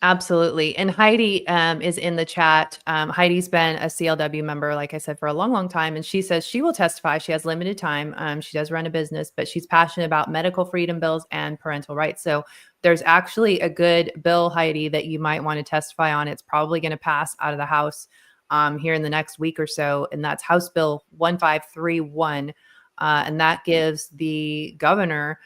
Absolutely. And Heidi is in the chat. Heidi's been a CLW member, like I said, for a long, long time. And she says she will testify. She has limited time. She does run a business, but she's passionate about medical freedom bills and parental rights. So there's actually a good bill, Heidi, that you might want to testify on. It's probably going to pass out of the House here in the next week or so. And that's House Bill 1531. And that gives the governor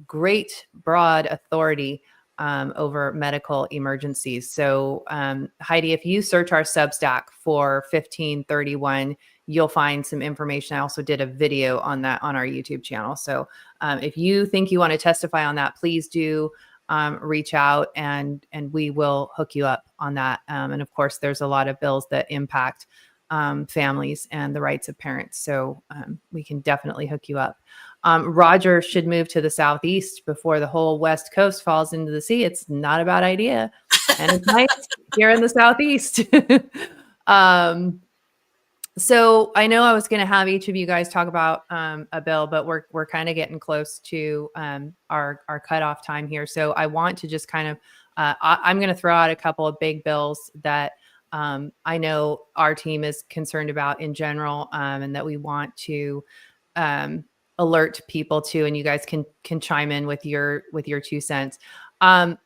great broad authority over medical emergencies. So Heidi, if you search our Substack for 1531, you'll find some information. I also did a video on that on our YouTube channel. So if you think you want to testify on that, please do. reach out and we will hook you up on that. And of course, there's a lot of bills that impact families and the rights of parents. So we can definitely hook you up. Roger should move to the Southeast before the whole West Coast falls into the sea. It's not a bad idea. And it's nice here in the Southeast. So I know I was going to have each of you guys talk about a bill, but we're kind of getting close to our cutoff time here. So I want to just kind of, I'm going to throw out a couple of big bills that I know our team is concerned about in general, and that we want to alert people to, and you guys can chime in with your 2 cents. I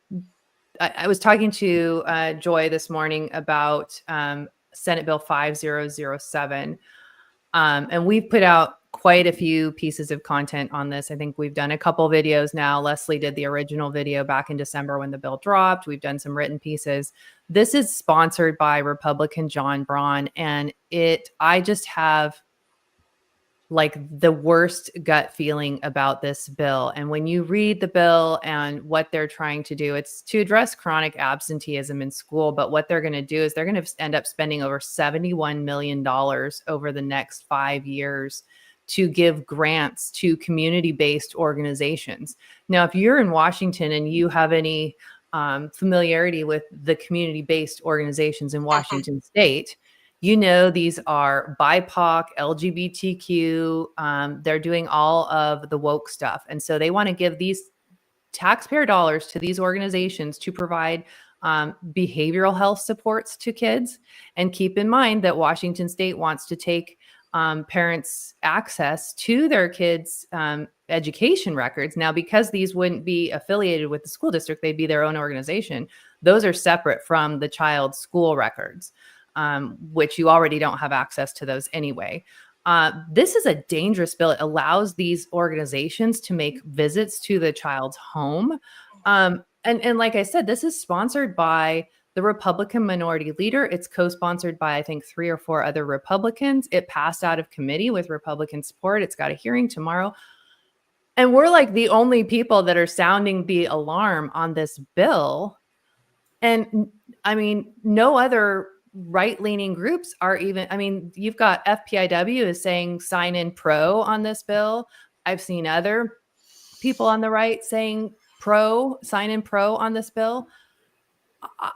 was talking to Joy this morning about Senate Bill 5007. And we've put out quite a few pieces of content on this. I think we've done a couple videos now. Leslie did the original video back in December when the bill dropped. We've done some written pieces. This is sponsored by Republican John Braun. And I just have like the worst gut feeling about this bill. And when you read the bill and what they're trying to do, it's to address chronic absenteeism in school. But what they're going to do is they're going to end up spending over $71 million over the next 5 years to give grants to community-based organizations. Now, if you're in Washington and you have any familiarity with the community-based organizations in Washington state, you know, these are BIPOC, LGBTQ. They're doing all of the woke stuff. And so they want to give these taxpayer dollars to these organizations to provide behavioral health supports to kids. And keep in mind that Washington state wants to take parents' access to their kids' education records. Now, because these wouldn't be affiliated with the school district, they'd be their own organization. Those are separate from the child's school records. Which you already don't have access to those anyway. This is a dangerous bill. It allows these organizations to make visits to the child's home. And like I said, this is sponsored by the Republican minority leader. It's co-sponsored by, I think, 3 or 4 other Republicans. It passed out of committee with Republican support. It's got a hearing tomorrow. And we're like the only people that are sounding the alarm on this bill. And I mean, no other right-leaning groups are even, I mean, you've got FPIW is saying sign in pro on this bill. I've seen other people on the right saying sign in pro on this bill.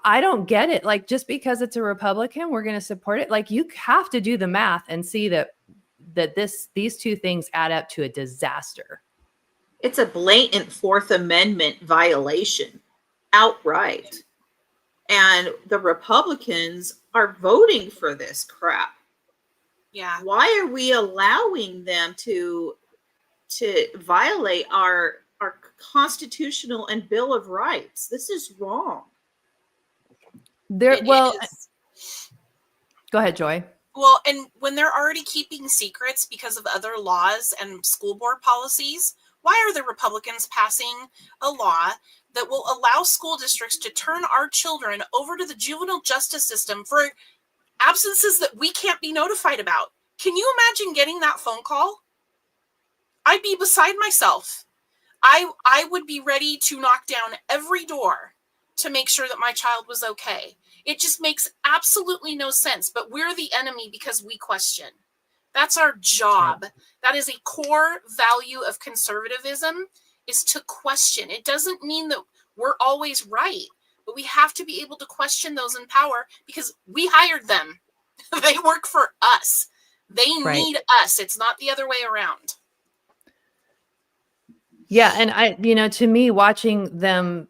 I don't get it. Like, just because it's a Republican, we're going to support it. Like, you have to do the math and see that these 2 things add up to a disaster. It's a blatant Fourth Amendment violation outright. And the Republicans are voting for this crap. Yeah. Why are we allowing them to violate our constitutional and Bill of Rights? This is wrong. Go ahead, Joy. Well, and when they're already keeping secrets because of other laws and school board policies, why are the Republicans passing a law that will allow school districts to turn our children over to the juvenile justice system for absences that we can't be notified about? Can you imagine getting that phone call? I'd be beside myself. I would be ready to knock down every door to make sure that my child was okay. It just makes absolutely no sense, but we're the enemy because we question. That's our job. That is a core value of conservatism, is to question. It doesn't mean that we're always right, but we have to be able to question those in power because we hired them. They work for us. They need us. It's not the other way around. Yeah. And to me, watching them,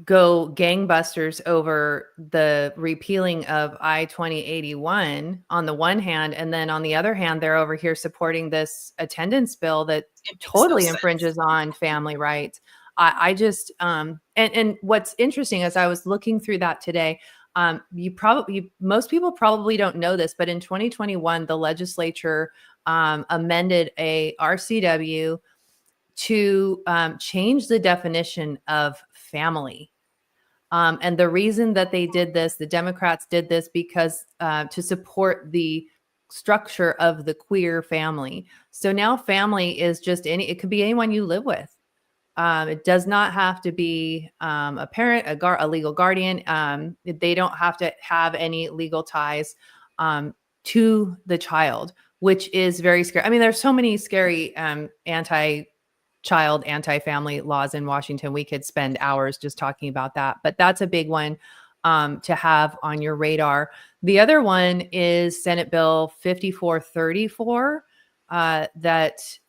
go gangbusters over the repealing of I-2081 on the one hand, and then on the other hand, they're over here supporting this attendance bill that totally infringes on family rights. I just, and what's interesting as I was looking through that today, most people probably don't know this, but in 2021, the legislature amended a RCW to change the definition of family. And the reason that they did this, the Democrats did this because to support the structure of the queer family. So now family is just it could be anyone you live with. It does not have to be a parent, a legal guardian. They don't have to have any legal ties to the child, which is very scary. I mean, there's so many scary anti-child, anti-family laws in Washington. We could spend hours just talking about that, but that's a big one to have on your radar. The other one is Senate Bill 5434 that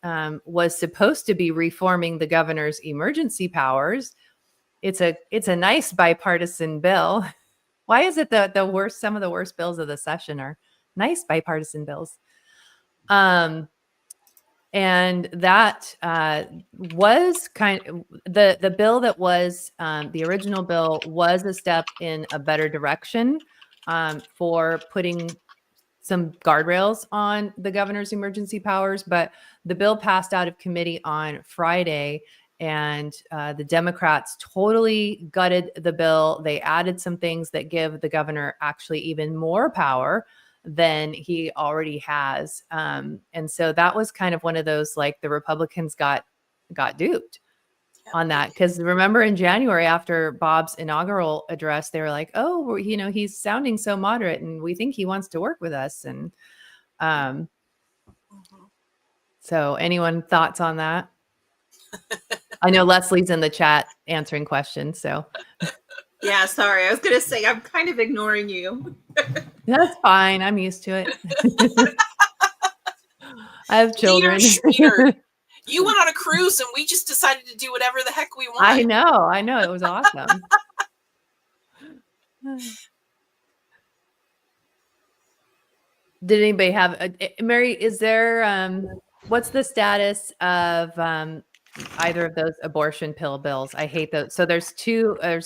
was supposed to be reforming the governor's emergency powers. It's a nice bipartisan bill. Why is it that the worst, some of the worst bills of the session are nice bipartisan bills? And that was kind of the bill that was the original bill was a step in a better direction for putting some guardrails on the governor's emergency powers. But the bill passed out of committee on Friday, and the Democrats totally gutted the bill. They added some things that give the governor actually even more power than he already has. And so that was kind of one of those, like, the Republicans got duped on that. Because remember in January, after Bob's inaugural address, they were like, oh, he's sounding so moderate and we think he wants to work with us. And so anyone thoughts on that? I know Leslie's in the chat answering questions. So Yeah, sorry. I was going to say, I'm kind of ignoring you. that's fine. I'm used to it. I have children. You went on a cruise and we just decided to do whatever the heck we want. I know. It was awesome. Did anybody have Mary, is there what's the status of either of those abortion pill bills? I hate those. So there's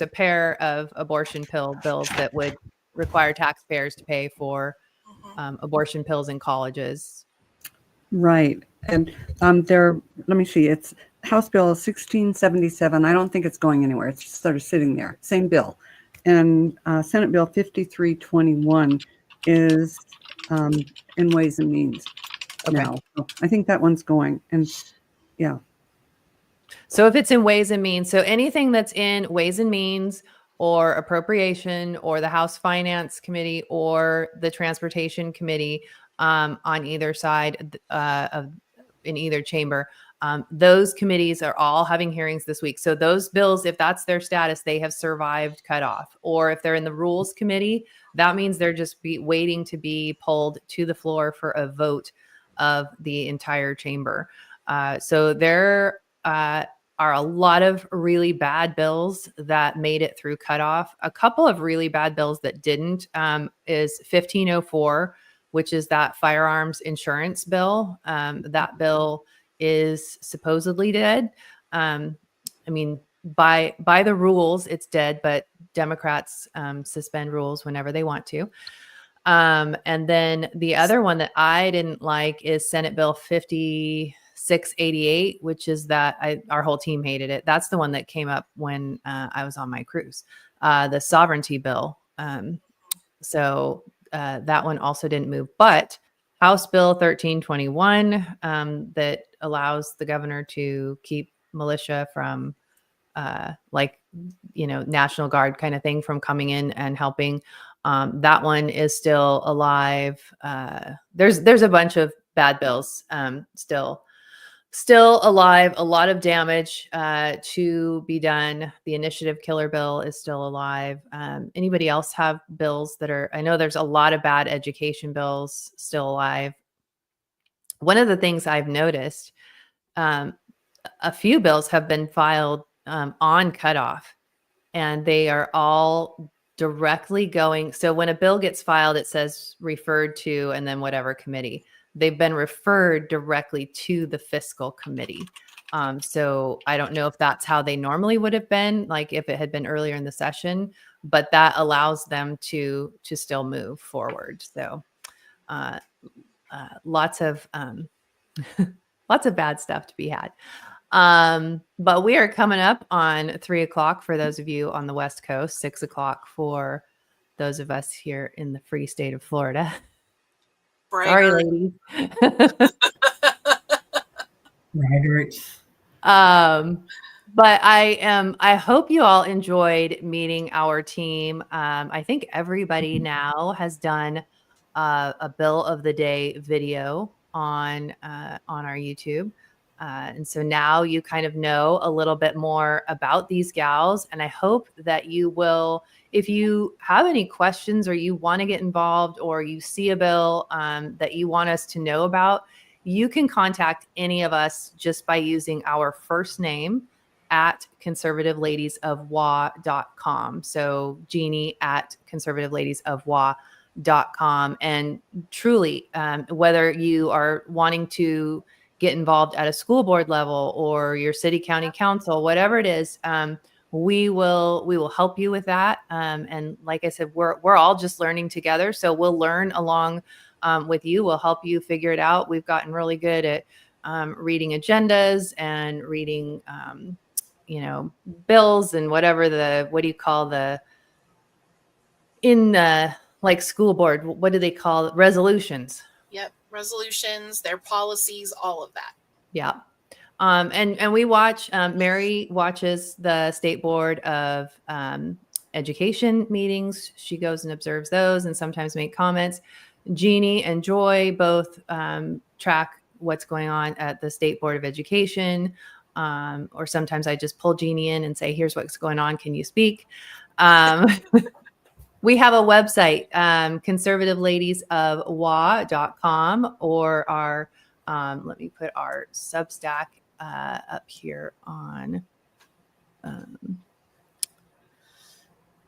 a pair of abortion pill bills that would require taxpayers to pay for abortion pills in colleges. Right. And let me see, it's House Bill 1677. I don't think it's going anywhere. It's just sort of sitting there. Same bill. And Senate Bill 5321 is in Ways and Means now. So I think that one's going. And yeah. So if it's in Ways and Means, so anything that's in Ways and Means or Appropriation or the House Finance Committee or the Transportation Committee on either side in either chamber, those committees are all having hearings this week. So those bills, if that's their status, they have survived cutoff. Or if they're in the Rules Committee, that means they're just waiting to be pulled to the floor for a vote of the entire chamber. So there are a lot of really bad bills that made it through cutoff. A couple of really bad bills that didn't is 1504, which is that firearms insurance bill. That bill is supposedly dead. I mean, by the rules, it's dead, but Democrats suspend rules whenever they want to. And then the other one that I didn't like is Senate Bill 5688, which is that our whole team hated it. That's the one that came up when I was on my cruise, the sovereignty bill. So that one also didn't move, but House Bill 1321 that allows the governor to keep militia from National Guard kind of thing from coming in and helping. That one is still alive. There's a bunch of bad bills still alive, a lot of damage to be done. The initiative killer bill is still alive. Anybody else have bills that are, I know there's a lot of bad education bills still alive. One of the things I've noticed, a few bills have been filed on cutoff, and they are all directly going. So when a bill gets filed, it says referred to and then whatever committee. They've been referred directly to the fiscal committee. So I don't know if that's how they normally would have been, like if it had been earlier in the session, but that allows them to still move forward. So lots of bad stuff to be had. But we are coming up on 3 o'clock for those of you on the West Coast, 6 o'clock for those of us here in the free state of Florida. Sorry, ladies. Right. But I hope you all enjoyed meeting our team. I think everybody now has done a bill of the day video on our YouTube. And so now you kind of know a little bit more about these gals. And I hope that you will, if you have any questions or you want to get involved or you see a bill that you want us to know about, you can contact any of us just by using our first name at conservativeladiesofwa.com. So Jeanie at conservativeladiesofwa.com. And truly, whether you are wanting to get involved at a school board level or your city county council, whatever it is, we will help you with that. And like I said, we're all just learning together. So we'll learn along with you. We'll help you figure it out. We've gotten really good at reading agendas and reading bills and whatever what do you call like school board, what do they call it? Resolutions. Yep. Resolutions, their policies, all of that. Yeah. And we watch, Mary watches the State Board of Education meetings. She goes and observes those and sometimes make comments. Jeanie and Joy both track what's going on at the State Board of Education. Or sometimes I just pull Jeanie in and say, here's what's going on. Can you speak? We have a website, conservativeladiesofwa.com, or our, let me put our Substack up here on.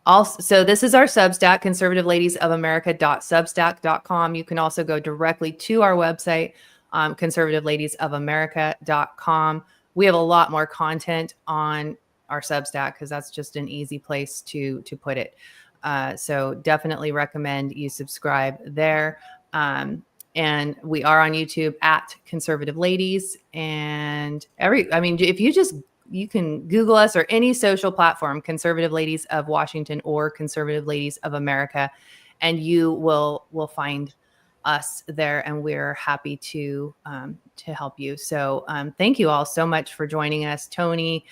Also, so this is our Substack, conservativeladiesofamerica.substack.com. You can also go directly to our website, conservativeladiesofamerica.com. We have a lot more content on our Substack because that's just an easy place to put it. So definitely recommend you subscribe there. And we are on YouTube at Conservative Ladies. And if you can Google us or any social platform, Conservative Ladies of Washington or Conservative Ladies of America, and you will find us there, and we're happy to help you. So thank you all so much for joining us. Tony,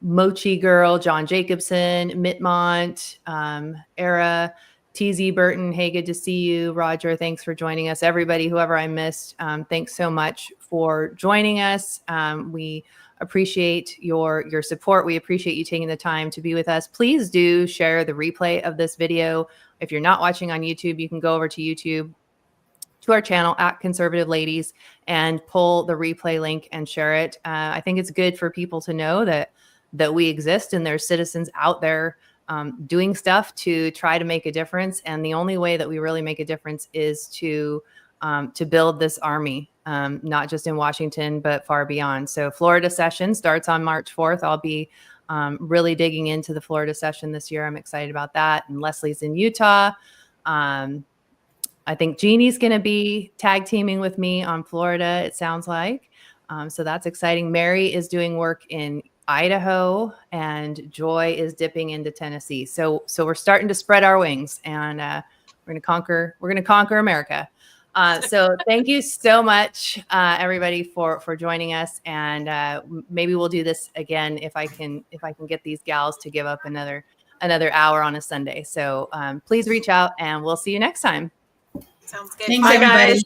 Mochi Girl, John Jacobson, Mittmont, Era, TZ Burton, hey, good to see you. Roger, thanks for joining us. Everybody, whoever I missed, thanks so much for joining us. We appreciate your support. We appreciate you taking the time to be with us. Please do share the replay of this video. If you're not watching on YouTube, you can go over to YouTube, to our channel at Conservative Ladies, and pull the replay link and share it. I think it's good for people to know that we exist and there's citizens out there doing stuff to try to make a difference. And the only way that we really make a difference is to build this army, not just in Washington, but far beyond. So Florida session starts on March 4th. I'll be really digging into the Florida session this year. I'm excited about that. And Leslie's in Utah. I think Jeannie's going to be tag teaming with me on Florida, it sounds like. So that's exciting. Mary is doing work in Idaho, and Joy is dipping into Tennessee. So we're starting to spread our wings, and we're going to conquer America. So thank you so much, everybody, for joining us. And maybe we'll do this again if I can get these gals to give up another hour on a Sunday. So please reach out, and we'll see you next time. Sounds good. Thanks, Bye, everybody. guys.